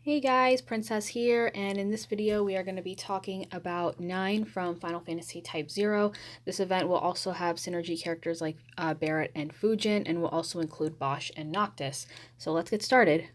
Hey guys, Princess here, and in this video we are going to be talking about 9 from Final Fantasy Type 0. This event will also have synergy characters like Barrett and Fujin, and will also include Bosch and Noctis. So let's get started.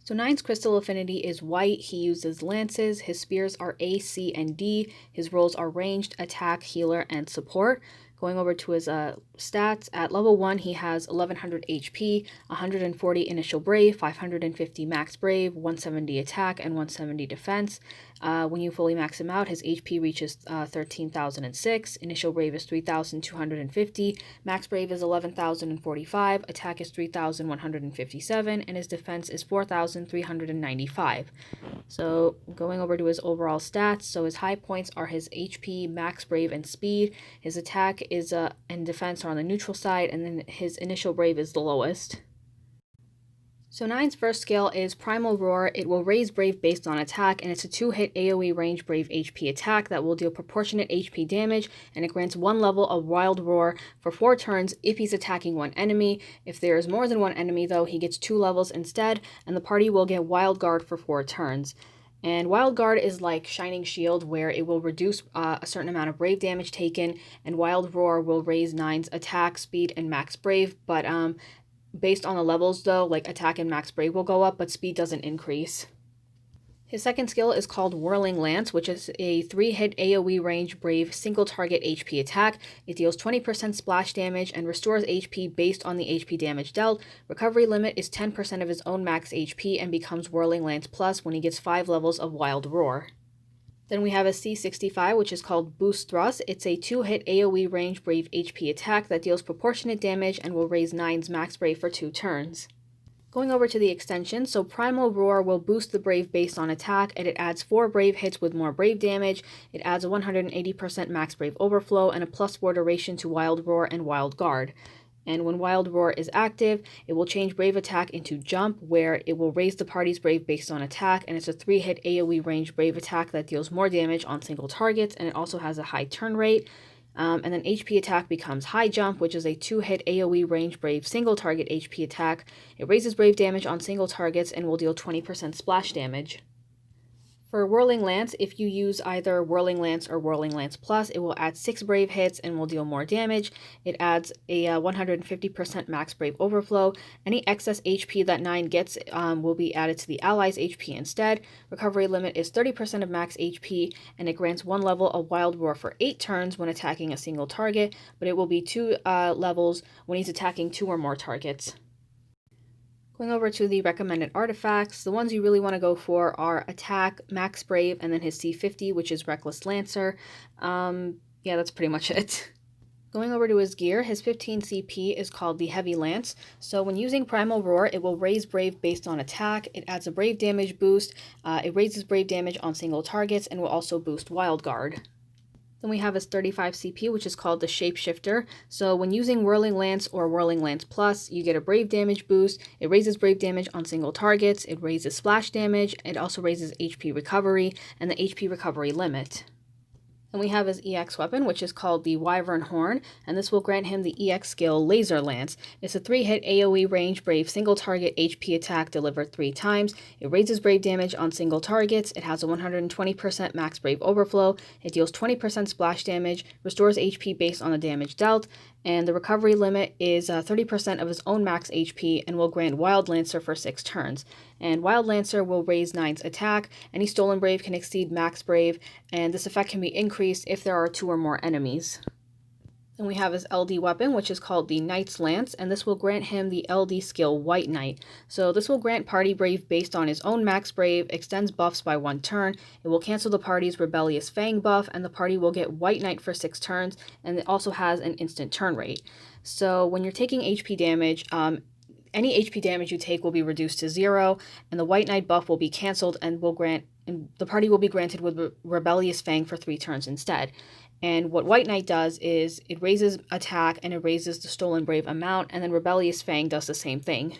So 9's crystal affinity is white. He uses lances. His spears are A, C, and D. His roles are ranged, attack, healer, and support. Going over to his stats, at level 1 he has 1100 HP, 140 initial brave, 550 max brave, 170 attack, and 170 defense. When you fully max him out, his HP reaches 13,006, initial brave is 3,250, max brave is 11,045, attack is 3,157, and his defense is 4,395. So going over to his overall stats, so his high points are his HP, max brave, and speed. His attack is and defense are on the neutral side, and then his initial brave is the lowest. So 9's first skill is Primal Roar. It will raise Brave based on attack, and it's a 2-hit AoE range Brave HP attack that will deal proportionate HP damage, and it grants 1 level of Wild Roar for 4 turns if he's attacking one enemy. If there is more than one enemy though, he gets 2 levels instead, and the party will get Wild Guard for 4 turns. And Wild Guard is like Shining Shield, where it will reduce a certain amount of Brave damage taken, and Wild Roar will raise 9's attack, speed, and max Brave, but based on the levels though, like attack and max brave will go up, but speed doesn't increase. His second skill is called Whirling Lance, which is a 3-hit AoE range brave single target HP attack. It deals 20% splash damage and restores HP based on the HP damage dealt. Recovery limit is 10% of his own max HP and becomes Whirling Lance Plus when he gets 5 levels of Wild Roar. Then we have a C65, which is called Boost Thrust. It's a 2-hit AoE range Brave HP attack that deals proportionate damage and will raise 9's max Brave for 2 turns. Going over to the extension, so Primal Roar will boost the Brave based on attack, and it adds 4 Brave hits with more Brave damage. It adds a 180% max Brave overflow and a +4 duration to Wild Roar and Wild Guard. And when Wild Roar is active, it will change Brave Attack into Jump, where it will raise the party's Brave based on attack, and it's a 3-hit AoE range Brave attack that deals more damage on single targets, and it also has a high turn rate. And then HP attack becomes High Jump, which is a 2-hit AoE range Brave single target HP attack. It raises Brave damage on single targets and will deal 20% splash damage. For Whirling Lance, if you use either Whirling Lance or Whirling Lance Plus, it will add 6 Brave hits and will deal more damage. It adds a 150% max Brave overflow. Any excess HP that 9 gets will be added to the ally's HP instead. Recovery limit is 30% of max HP, and it grants 1 level of Wild Roar for 8 turns when attacking a single target, but it will be 2 levels when he's attacking 2 or more targets. Going over to the recommended artifacts, the ones you really want to go for are Attack, Max Brave, and then his C50, which is Reckless Lancer. Yeah, that's pretty much it. Going over to his gear, his 15 CP is called the Heavy Lance. So when using Primal Roar, it will raise Brave based on attack. It adds a Brave damage boost. It raises Brave damage on single targets and will also boost Wild Guard. Then we have his 35 CP, which is called the Shapeshifter. So when using Whirling Lance or Whirling Lance Plus, you get a Brave damage boost. It raises Brave damage on single targets. It raises splash damage. It also raises HP recovery and the HP recovery limit. Then we have his EX weapon, which is called the Wyvern Horn, and this will grant him the EX skill Laser Lance. It's a 3-hit AoE range Brave single target HP attack delivered 3 times. It raises Brave damage on single targets. It has a 120% max Brave overflow. It deals 20% splash damage, restores HP based on the damage dealt, and the recovery limit is 30% of his own max HP and will grant Wild Lancer for 6 turns. And Wild Lancer will raise 9's attack. Any stolen Brave can exceed max Brave, and this effect can be increased if there are 2 or more enemies. Then we have his LD weapon, which is called the Knight's Lance, and this will grant him the LD skill White Knight. So this will grant Party Brave based on his own max Brave, extends buffs by 1 turn. It will cancel the party's Rebellious Fang buff, and the party will get White Knight for 6 turns, and it also has an instant turn rate. So when you're taking HP damage, any HP damage you take will be reduced to 0, and the White Knight buff will be cancelled and the party will be granted with Rebellious Fang for 3 turns instead. And what White Knight does is it raises attack and it raises the stolen Brave amount, and then Rebellious Fang does the same thing.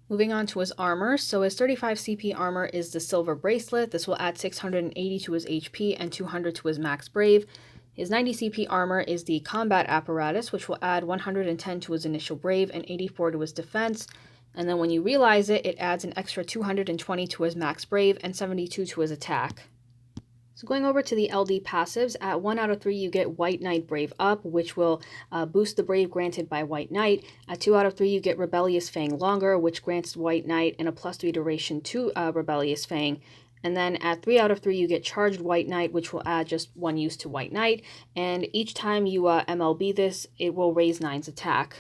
Moving on to his armor, so his 35 CP armor is the Silver Bracelet. This will add 680 to his HP and 200 to his max Brave. His 90 CP armor is the Combat Apparatus, which will add 110 to his initial Brave and 84 to his defense. And then when you realize it, it adds an extra 220 to his max brave and 72 to his attack. So going over to the LD passives, at 1 out of 3 you get White Knight Brave Up, which will boost the brave granted by White Knight. At 2 out of 3 you get Rebellious Fang Longer, which grants White Knight and a +3 duration to Rebellious Fang. And then at 3 out of 3 you get Charged White Knight, which will add just 1 use to White Knight. And each time you MLB this, it will raise 9's attack.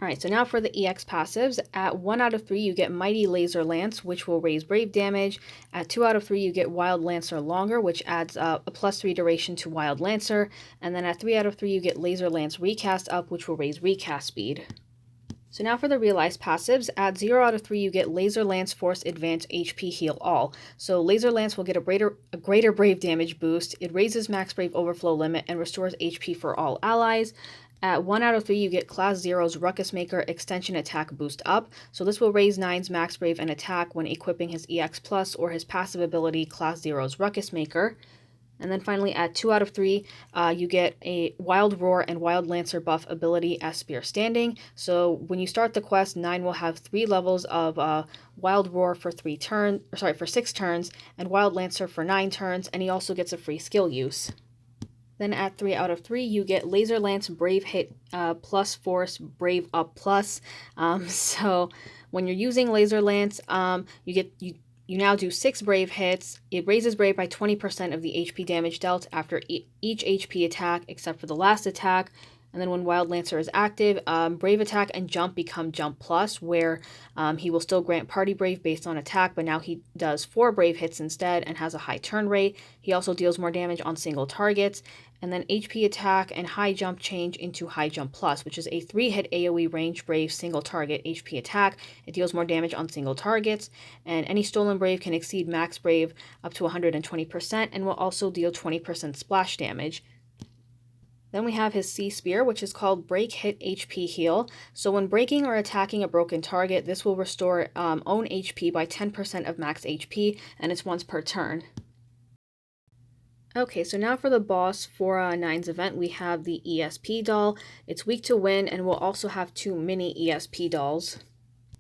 Alright, so now for the EX passives. At 1 out of 3 you get Mighty Laser Lance, which will raise brave damage. At 2 out of 3 you get Wild Lancer Longer, which adds a +3 duration to Wild Lancer. And then at 3 out of 3 you get Laser Lance Recast Up, which will raise recast speed. So now for the realized passives, at 0 out of 3 you get Laser Lance Force Advance HP Heal All. So Laser Lance will get a greater brave damage boost, it raises max brave overflow limit, and restores HP for all allies. At 1 out of 3 you get Class 0's Ruckus Maker Extension Attack Boost Up, so this will raise 9's max brave and attack when equipping his EX Plus or his passive ability Class 0's Ruckus Maker. And then finally at 2 out of 3 you get a Wild Roar and Wild Lancer buff ability as Spear Standing. So when you start the quest, 9 will have 3 levels of Wild Roar for 6 turns, and Wild Lancer for 9 turns, and he also gets a free skill use. Then at 3 out of 3, you get Laser Lance Brave Hit plus Force Brave Up Plus. So when you're using Laser Lance, you now do 6 brave hits. It raises brave by 20% of the HP damage dealt after each HP attack, except for the last attack. And then when Wild Lancer is active, Brave Attack and Jump become Jump Plus, where he will still grant Party Brave based on attack, but now he does 4 Brave hits instead and has a high turn rate. He also deals more damage on single targets. And then HP Attack and High Jump change into High Jump Plus, which is a 3-hit AoE range Brave single target HP attack. It deals more damage on single targets, and any stolen Brave can exceed max Brave up to 120% and will also deal 20% splash damage. Then we have his Sea Spear, which is called Break Hit HP Heal. So when breaking or attacking a broken target, this will restore own HP by 10% of max HP, and it's once per turn. Okay, so now for the boss for 9's event, we have the ESP doll. It's weak to wind, and we'll also have 2 mini ESP dolls.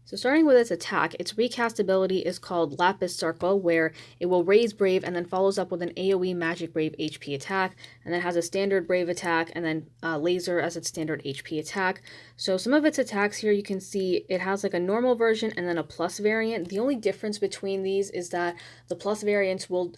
So starting with its attack, its recast ability is called Lapis Circle, where it will raise Brave and then follows up with an AoE Magic Brave HP attack, and then has a standard Brave attack, and then Laser as its standard HP attack. So some of its attacks here, you can see it has like a normal version and then a plus variant. The only difference between these is that the plus variants will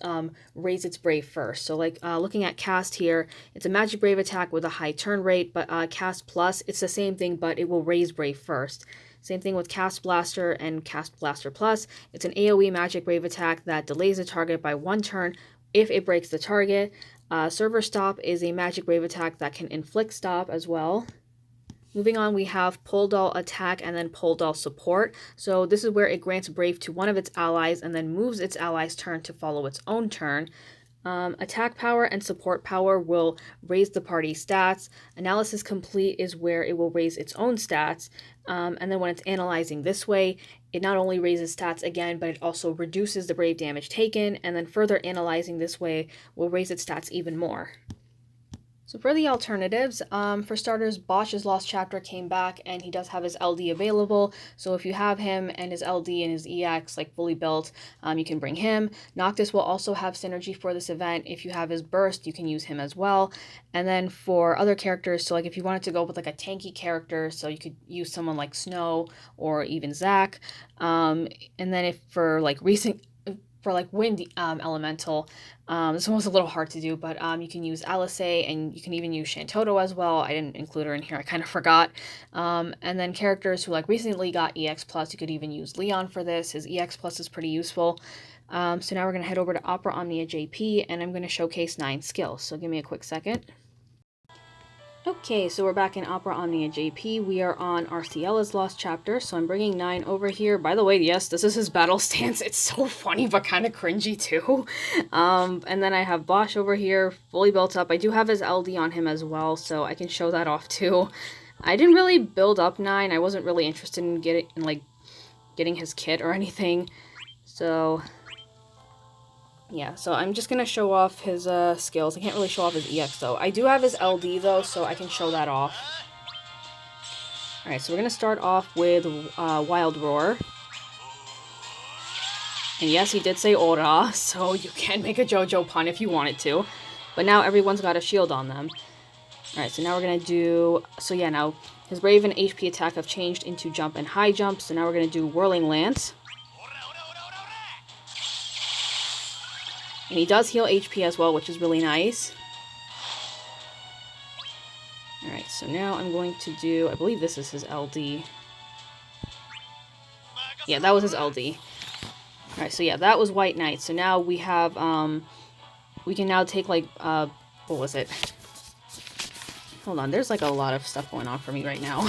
raise its Brave first. So like looking at Cast here, it's a Magic Brave attack with a high turn rate, but Cast Plus, it's the same thing, but it will raise Brave first. Same thing with Cast Blaster and Cast Blaster Plus. It's an AoE Magic Brave attack that delays the target by 1 turn if it breaks the target. Server Stop is a Magic Brave attack that can inflict stop as well. Moving on, we have Pole Doll Attack and then Pole Doll Support. So this is where it grants Brave to one of its allies and then moves its ally's turn to follow its own turn. Attack power and support power will raise the party's stats. Analysis complete is where it will raise its own stats. And then when it's analyzing this way, it not only raises stats again, but it also reduces the brave damage taken. And then further analyzing this way will raise its stats even more. So for the alternatives, for starters, Bosch's Lost Chapter came back and he does have his LD available. So if you have him and his LD and his EX like fully built, you can bring him. Noctis will also have synergy for this event. If you have his Burst, you can use him as well. And then for other characters, so like if you wanted to go with like a tanky character, so you could use someone like Snow or even Zac. And then if for like wind elemental, this one was a little hard to do, but you can use Alice and you can even use Shantoto as well. I didn't include her in here, I kind of forgot. And then characters who like recently got EX Plus, you could even use Leon for this. His EX Plus is pretty useful. So now we're going to head over to Opera Omnia JP and I'm going to showcase 9 skills. So give me a quick second. Okay, so we're back in Opera Omnia JP. We are on Arceela's Lost Chapter, so I'm bringing 9 over here. By the way, yes, this is his battle stance. It's so funny, but kind of cringy too. And then I have Bosch over here, fully built up. I do have his LD on him as well, so I can show that off too. I didn't really build up 9. I wasn't really interested in getting his kit or anything. So yeah, so I'm just going to show off his skills. I can't really show off his EX, though. I do have his LD, though, so I can show that off. Alright, so we're going to start off with Wild Roar. And yes, he did say Ora, so you can make a JoJo pun if you wanted to. But now everyone's got a shield on them. Alright, so now we're going to do... So yeah, now his Brave and HP attack have changed into Jump and High Jump. So now we're going to do Whirling Lance. And he does heal HP as well, which is really nice. Alright, so now I'm going to do... I believe this is his LD. Yeah, that was his LD. Alright, so yeah, that was White Knight. So now we have... we can now take, like... what was it? Hold on, there's like a lot of stuff going on for me right now.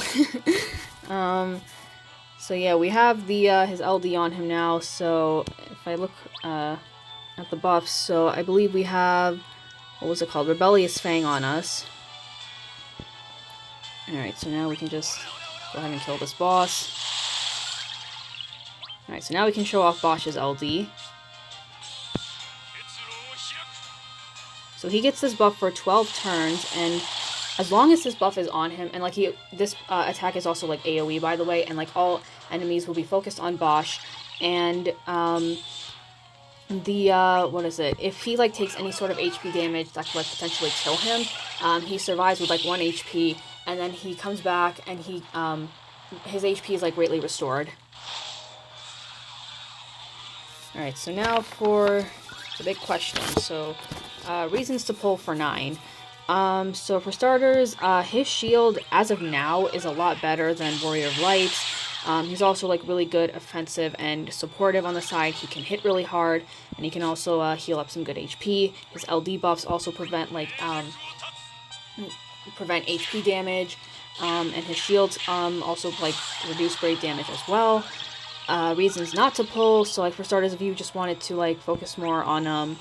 So yeah, we have the his LD on him now. So if I look at the buffs, so I believe we have, what was it called? Rebellious Fang on us. Alright, so now we can just go ahead and kill this boss. Alright, so now we can show off Bosch's LD. So he gets this buff for 12 turns, and as long as this buff is on him, and like this attack is also like AoE, by the way, and like all enemies will be focused on Bosch, and what is it? If he like takes any sort of HP damage that could like potentially kill him, he survives with like 1 HP, and then he comes back and he his HP is like greatly restored. All right, so now for the big question. So reasons to pull for 9. So for starters, his shield, as of now, is a lot better than Warrior of Light. He's also, like, really good offensive and supportive on the side. He can hit really hard, and he can also heal up some good HP. His LD buffs also prevent, like, prevent HP damage, and his shields also, like, reduce Brave damage as well. Reasons not to pull, so, like, for starters, if you just wanted to, like, focus more on,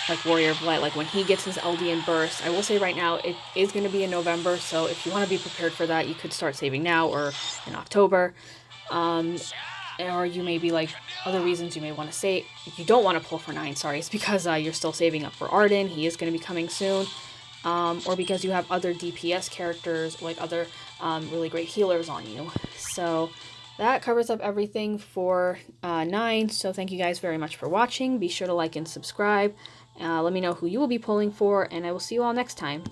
like Warrior of Light, like when he gets his LD and burst. I will say right now it is going to be in November, so if you want to be prepared for that, you could start saving now or in October. Or you may be like, other reasons you may want to say, if you don't want to pull for 9, sorry, it's because you're still saving up for Arden, he is going to be coming soon, or because you have other DPS characters, like other really great healers on you. So that covers up everything for 9, so thank you guys very much for watching. Be sure to like and subscribe. Let me know who you will be pulling for, and I will see you all next time.